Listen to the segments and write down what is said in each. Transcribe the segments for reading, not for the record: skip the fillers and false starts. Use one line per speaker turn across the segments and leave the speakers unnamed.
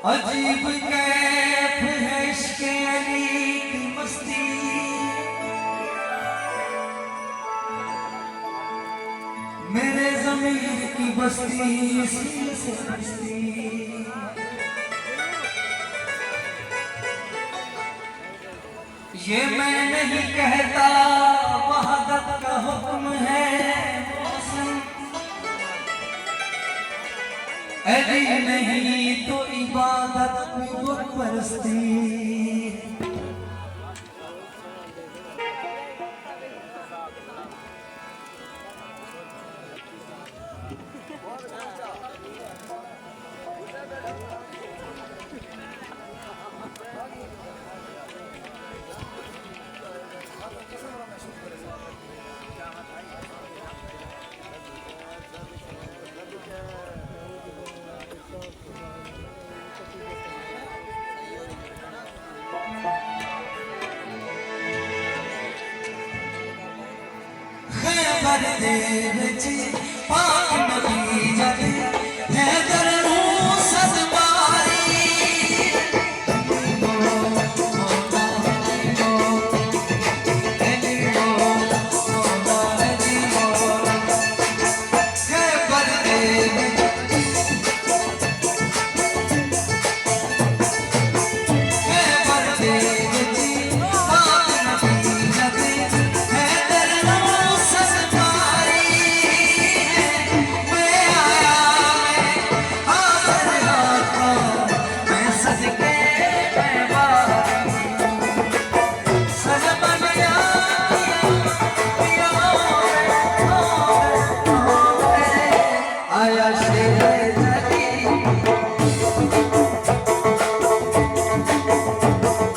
अजीब कैफ है इश्क़ अली की मस्ती, मेरे ज़मीर की बस्ती इसी से बस्ती। ये मैं नहीं कहता वहदत का हुक्म है मौसम, अली नहीं तो इबादत में बुत परस्ती। खैबर दे विच पाक नबी जद हैदर नूं सदमारी, खैबर दे विच खैबर दे विच पाक नबी जद हैदर नूं सदमारी, मैं आया मैं हाज़िर आका मैं सदके मैं वारी, सनम नया आया शेर अली,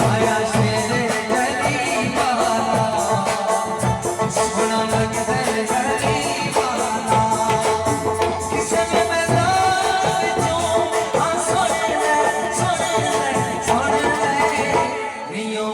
आया शेर अली वाला, सोना लगता है अली वाला, किसे में मैदान जो हाँ सुन ले नियों